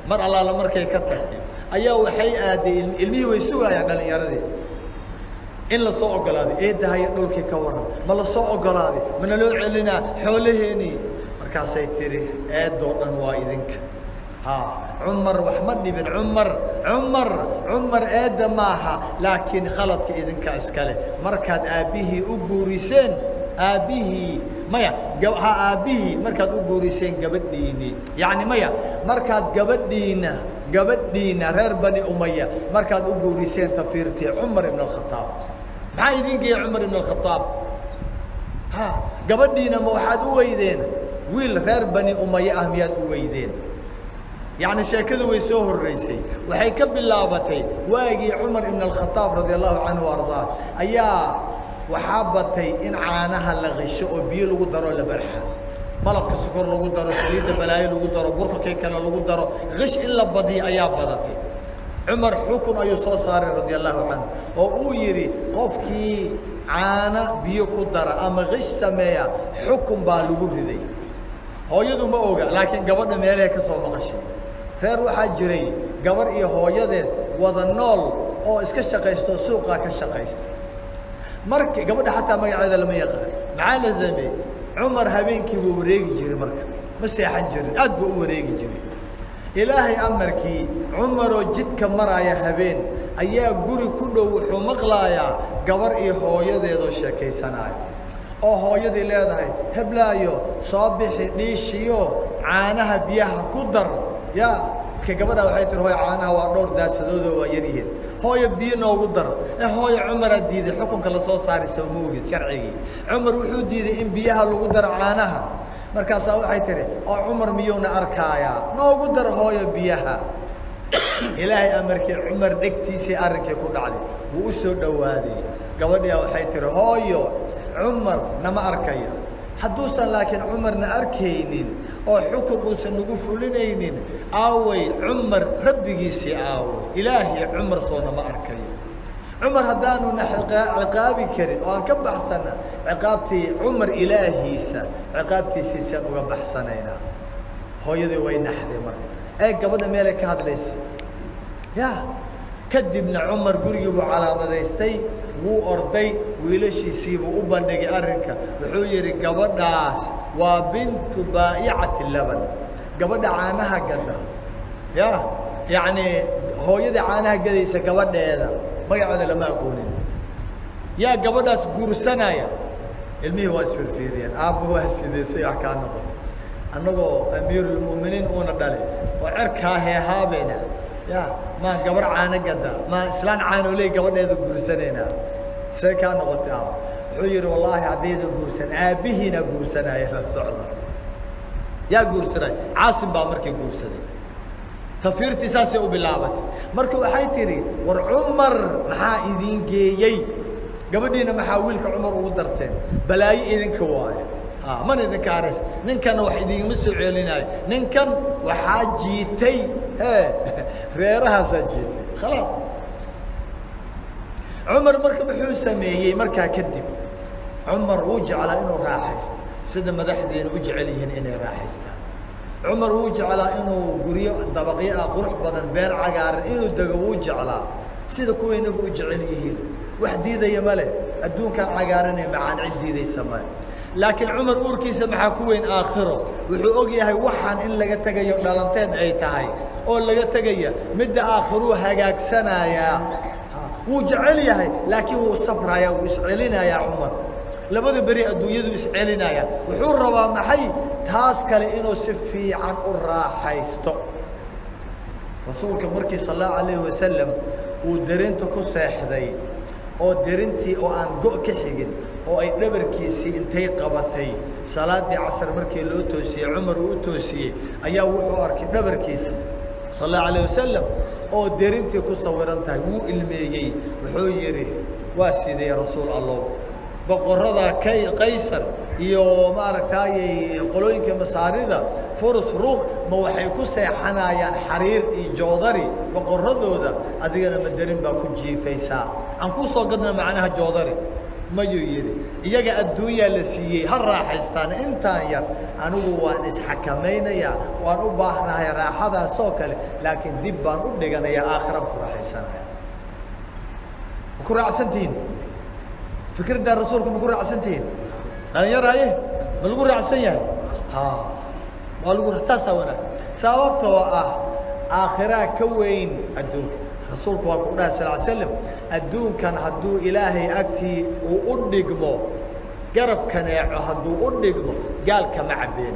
mar allaala markay ka tagtay ayaa waxay aadeen ilmihii way sugayaan dhalinyaradii in la soo ogolaaday eedahay dhulkii ka waran ma la soo ogolaaday mana loo celinaa xoolaheeni markaasay tiri eedoo dhan waa idinka عمر وحمد بن عمر آدى معها لكن خلط إذن كأسكاله مركز أبيه أبوريسين أبيه مايا أبيه مركز أبوريسين قبل ديني يعني مايا مركز قبل دينا غير بني أمية مركز أبوريسين تفيرتي عمر بن الخطاب ما يدين جي عمر بن الخطاب قبل دينا موحد أويدين ويل غير بني أمية أهميات أويدين يعني شاكذا ويسوه الرئيسي وحي كبلابتي واجي عمر بن الخطاب رضي الله عنه وارضاه ايا وحابتي ان عانها لغشو بيو لو درو لبرحه ملبك سكر لو درو سليد بلاي لو درو برك كيكنا لو درو غش الا بدي ايا بدتي عمر حكم ايو سو صار رضي الله عنه او يري قفكي عانا بيو كدر اما غش سميا حكم با لو ريدي هويدو ما اوغا لكن غبدها ميلها كسو مقشي reer waxaa jiray gabar iyo hooyadeed wada nool oo iska shaqaysto suuqa ka shaqaysto markii gabadha xataa magaceeda lama yaqaan maxaa la sameeyay Umar habeenkii wuu wareegi jiray marka ma seexan jirin aad buu u wareegi jiray ilaahay amarkii Umar oo jidka maraya habeen ayaa guri ku dhow wuxuu maqlayaa gabar iyo hooyadeed oo sheekaysanaya oo hooyadii leedahay heblaayo soo bixi dhiishiyo caanaha biyaha ku dar يا كجبنا وحيت هو عانها ودور داس ذو ويريه هو يبين وقدر هو عمر الديد حكم كلا صوص صار يسويه شرعي عمر وحود ديد إن بيها لو قدر عانها مركز أو حيتري أو عمر ميون أركايا نو قدر هو يبيها إلهي أمرك عمر دكتي سأرك يكون عليه وأسود دوادي قبل وحيتري هو عمر نما أركايا حدوثا لكن عمرنا أركينين أو حكم سنقف لنين أوي عمر ربي سي أوي إلهي عمر صونا ما أركي عمر هدانو نحق عقابي كريم وأن كبح سنة عقابتي عمر إلهي سا عقابتي سيسان وقبح سنينا هو يدي وين نحدي مر أي قبضة مالك هذا ليس يا كدبنا عمر قريبو على مديستي وو أرضي ويلش يسيبو وبندق أرنكا وحويري قبضاش وبنت بائعة اللبن قبض عانها قدها يا يعني هو يدي عانها قديسة قبض هذا ما يعود لما يقولين يا قبضاش قرسنا يا المي هو اسفل فيريان أبو هو سيدي سيح كان نقول أنه أمير المؤمنين أونا دالي وعركها هي هابينا يا ما قبر عانا قدها ما إسلام عانوا لي قبض هذا قرسنينا سيكان نقول تعالى حجر والله عديد قرسن أبيهنا قرسنا يا رسول يا قرسنا عاصم بامركي قرسنا تفيرتي ساسي وبلعبت مركو حيتري ورعمر محا إذين جيي قبلنا محاولك عمر ودرتين بلاي إذن كواي من إذن كارس نن كان وحيدين مسوا علينا نن كان وحاجيتي غيرها سجيتي خلاص عمر مركب حول سميه مركا كذب عمر وجعل إنه راحس سيد مدحدين وجعليهن إنه راحس عمر وجعل إنه قرية طبقية قرح بدن بير عقار إنه دقوا وجعل سيد كوين وجعليهن وحديده يمله الدون كان عقارني معان عدي ذي سماء لكن عمر أوركي سمح كوين آخره وحقوق ياهي وحن إن لقى تجي دلنتين أي تاعي أو لقى تجي مد آخروه هجاك سنة يا وجعل ياهي لكن هو صبر يا ويسعلنا يا عمر لبده بريء الدنيا يسعلنا يا وحور روا محي تاسك لإنه سفي عن الراحيستو رسولك مركي صلى الله عليه وسلم ودرنتو كساحدي oo dirintii oo aan go ka xigin oo ay dhabarkiisii intay qabatay salaadii casr markii loo toosiyay Umar uu toosiyay ayaa wuxuu arkay dhabarkiisa sallallahu alayhi wasallam oo dirintii ku sawiran tahay uu ilmeeyay wuxuu yiri waa sidee rasuul allah boqorada qaysar iyo maaragtay qolooyinka masaarida فرس روم ما وحيكون سيحنايا حرير جودري وقردودا أدينا مدرين باكون جي فيسا أنكو صقدنا معناها جودري mayuu yidhi iyaga adduunyaa la siiyey ha raaxaystaan intaan yar anigu waan isxakamaynayaa waan u baahnahay raaxadaasoo kale laakiin dib baan u dhiganayaa aakhiraan ku raaxaysanaya ma ku raacsantihiin fikraddaa rasuulku ma ku raacsantihiin dhalinyaraye ma lagu raacsan yahay waa lagu saasaa wanaag sababtoo ah aakhiraa ka weyn adduunka rasuulku waa ku dhahay sal slam adduunkan hadduu ilaahay agtii uu u dhigmo garab kaneeco hadduu u dhigmo gaalka ma cabbeen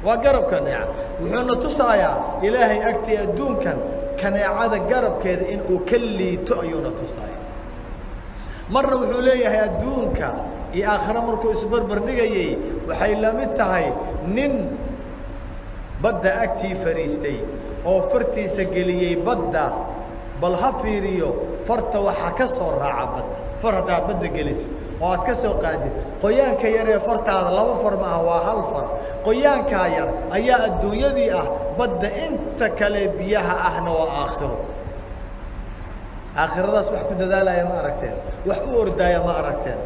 waa garab kaneeca wuxuuna tusayaa ilaahay agtii adduunkan kaneecada garabkeeda inuu ka liito ayuuna tusaaya marna wuxuu leeyahay adduunka iyo aakhiro markuu isbarbar dhigayey waxay la mid tahay nin badda agtii fadhiistay oo fartiisa geliyey badda bal ha fiiriyo farta waxaa ka soo raaca badda far haddaad badda geliso oo aad ka soo qaadid qoyaanka yar ee fartaada laba far ma ah waa hal far qoyaankaa yar ayaa adduunyadii ah badda inta kale biyaha ahna waa aakhiro aakhiradaas wax ku dadaalaya ma aragteen wax u ordaaya ma aragteen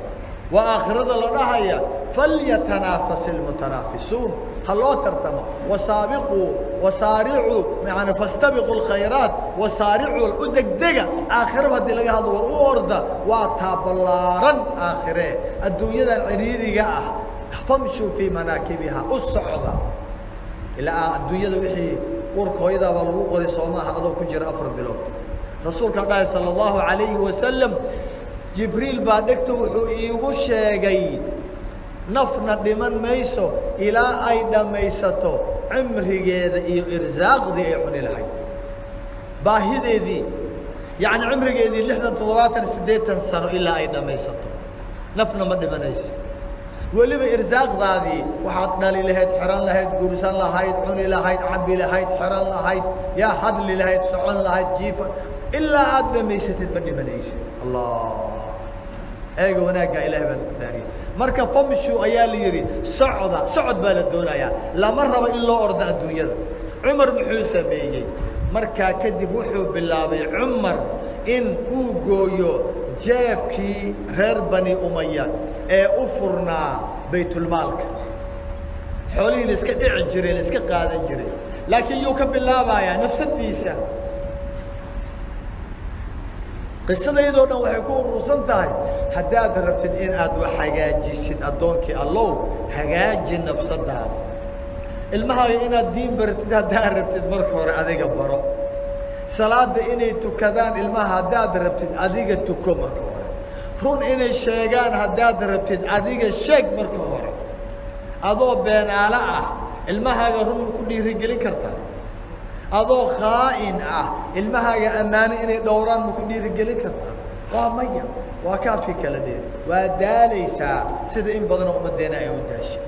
waa aakhirada la dhahaya falyatanaafas ilmutanaafisuun ha loo tartamo wasaabiquu wasaaricuu yani fastabiquu alkhayraat wasaaricuu u degdega aakhiraba haddii laga hadlo war u orda waa taa ballaaran aakhiree adduunyadan ciriiriga ah famshuu fii manaakibiha u socda ilaa adduunyada wixii urka hooyadaa baa lagu qoray soomaaha adoo ku jira 4 bilood rasuulka dhahay sala allahu calayhi wasalam jibriil baa dhegta wuxuu iigu sheegay nafna dhiman mayso ilaa ay dhammaysato cimrigeeda iyo irsaaqdii ay cuni lahayd baahideedii yacni cimrigeedii 60 70 80 sano ilaa ay dhammaysato nafna ma dhimanayso weliba irsaaqdaadii waxaad dhali lahayd xiran lahayd guursan lahayd cuni lahayd cabbi lahayd xiran lahayd yaa hadli lahayd socon lahayd jiifan ilaa aad dhammaysatid ma dhimanaysid allah eega wanaaggaa ilaahay baan ku dhaariyey marka famshu ayaa la yidhi socda socod baa la doonayaa lama rabo in loo ordo adduunyada cumar muxuu sameeyey markaa kadib wuxuu bilaabay cumar in uu gooyo jeebkii reer bani umaya ee u furnaa baytulmaalka xoolihii la iska dhici jiray la iska qaadan jiray laakiin yuu ka bilaabayaa nafsadiisa qisadaydoo dhan waxay ku urursan tahay haddaad rabtid in aad wax hagaajisid addoonkii allow hagaaji nafsadaada ilmahaaga inaad diin baratid haddaad rabtid marka hore adiga baro salaada inay tukadaan ilmaha haddaad rabtid adiga tuko marka hore run inay sheegaan haddaad rabtid adiga sheeg marka hore adoo beenaalo ah ilmahaaga run ma ku dhiirigelin kartaa adoo khaa'in ah ilmahaaga ammaano inay dhowraan ma ku dhiirigelin kartaa waa maya waa kaafkii kala dheer waa daalaysaa sida in badanoo ummaddeena ay u daashay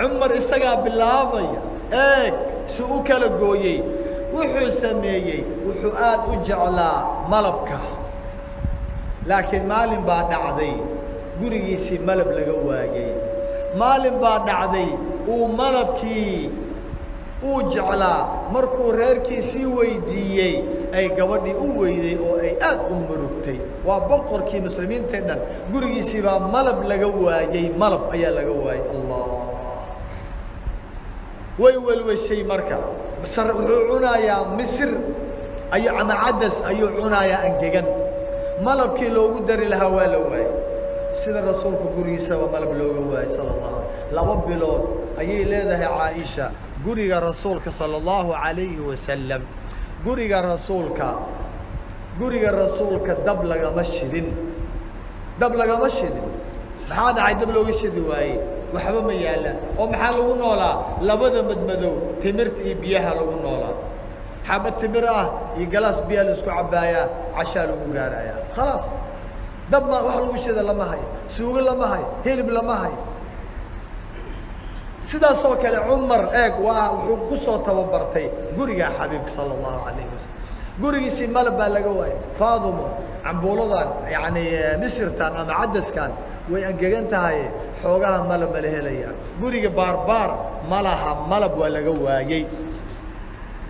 cumar isagaa bilaabaya eeg si u kala gooyey wuxuu sameeyey wuxuu aad u jeclaa malabka laakiin maalin baa dhacday gurigiisii malab laga waayey maalin baa dhacday uu malabkii uu jeclaa markuu reerkiisii weydiiyey ay gabadhii u weyday oo ay aad u murugtay waa boqorkii muslimiintee dhan gurigiisii baa malab laga waayey malab ayaa laga waayey allah way welweshay marka wuxuu cunayaa misir ayuu ama cadas ayuu cunayaa angegan malabkii loogu dari lahaa waa la waayey sida rasuulku gurigiisaba malab looga waayey sala allahu alay 2 bilood ayay leedahay caaisha guriga rasuulka sala allahu calayhi wasalam guriga rasuulka dab lagama shidin maxaa dhacay dab looga shidi waayey waxba ma yaallaan oo maxaa lagu noolaa labada madmadow timirta iyo biyaha lagu noolaa xabad timir ah iyo galaas biyaa la isku cabbaayaa cashaa lagu gaarayaa khalaas dab ma wax lagu shida lama hayo suugo lama hayo hilib lama hayo sidaasoo kale cumar eeg waa wuxuu ku soo tababartay guriga xabiibka sala allahu calayhi wasalam gurigiisii malab baa laga waayay faadumo cambuuladan yacni misirtan ama cadaskan way angegan tahay xoogaha malab ma la helayaa guriga baarbaar ma laha malab waa laga waayey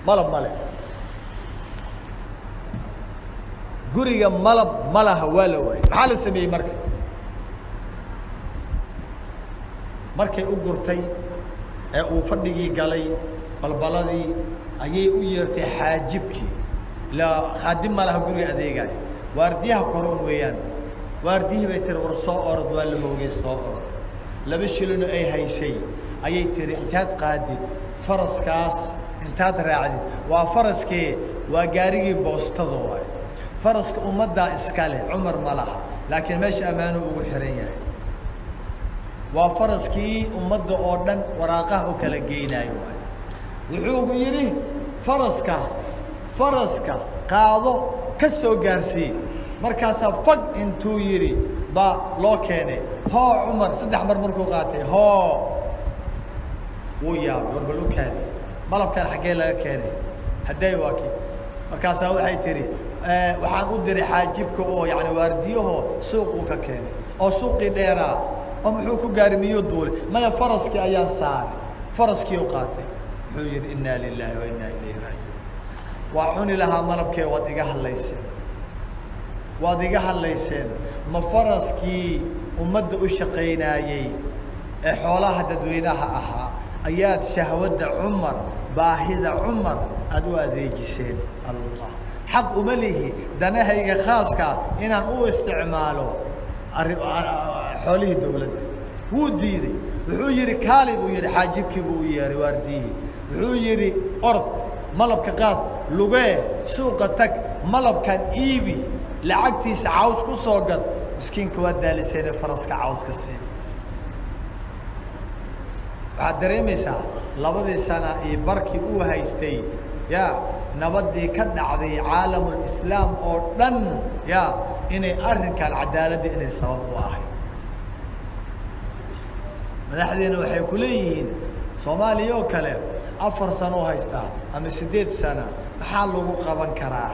malab male guriga malab ma laha waa la waayey maxaa la sameeyey marka markay u gurtay ee uu fadhigii galay balbaladii ayay u yeertay xaajibkii ilaa khaadim ma laha guriga adeegaya waardiyaha koron weeyaan waardiyihii bay tiri war soo orod waa la hoogay soo orod 2 shilin ay haysay ayay tiri intaad qaadid faraskaas intaad raacdid waa faraskii waa gaarigii boostada waay faraska ummadda iskale Umar ma laha laakiin meesha amaano ugu xiran yahay waa faraskii ummadda oo dhan waraaqaha u kala geynayo waay wuxuu ugu yiri faraska qaado ka soo gaarsii markaas fag intuu yiri ba loo keenay ho Umar 3 mar markuu qaatay ho wuu yaab warbal u keenay malabkan xagee laga keenay haday waaki markaas waxay tiri waxaan u diray xaajibka oo yaani waardiyaho suuq ka keenay oo suuqii dheeraa oo muxuu ku gaarimiyo duulay maya faraski ayaa saar faraskii oo qaatay wuxuu yiri inna lillahi wa inna ilayhi raaji'un wa cuni laha malabkee wad iga hadlayseen ma faraskii ummadda u shaqeynayay ee xoolaha dadweynaha ahaa ayaad shahwada Umar baahida Umar aad u adeejiseen Allah xaq uma lihi danahayga khaaska inaan u isticmaalo xoolihii dawladda wuu diiday wuxuu yiri kaalib uu yiri xaajibkii buu yeeray waardii wuxuu yiri ord malabka qaad lugee suuqa tag malabkan iibi lacagtiisa caws ku soo gad miskiinka waa daaliseen faraska cawska siin waxaad dareemaysaa 2 sano iyo barkii uu haystay ya nabadii ka dhacday caalamul islaam oo dhan ya inay arrinkan cadaalad inay sabab u ahay madaxdeena waxay ku leeyihiin Soomaaliya oo kale 4 sano haystaa ama 8 sano maxaa lagu qaban karaa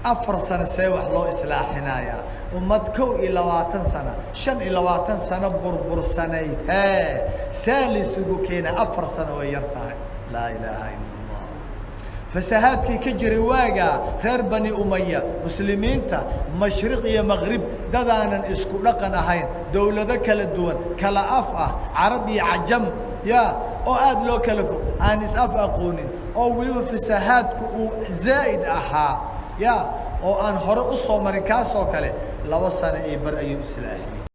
4 sano see wax loo islaaxinaya ummad 20 sano 25 sano burbursanay saalisugu keena 4 sano way yartahay la ilaaha illallah fasahaadkii ka jiray waaga reer bani umayya muslimiinta mashriq iyo maghrib dadaanan isku dhaqan ahayn dawlado kala duwan kala af ah arab iyo ajam ya oo aad loo kala fog aan is af aqoonin oo waliba fasahaadku uu zaid ahaa ya oo aan hore u soo marin kaas oo kale 2 sano ay bar ayuu islaaxiyay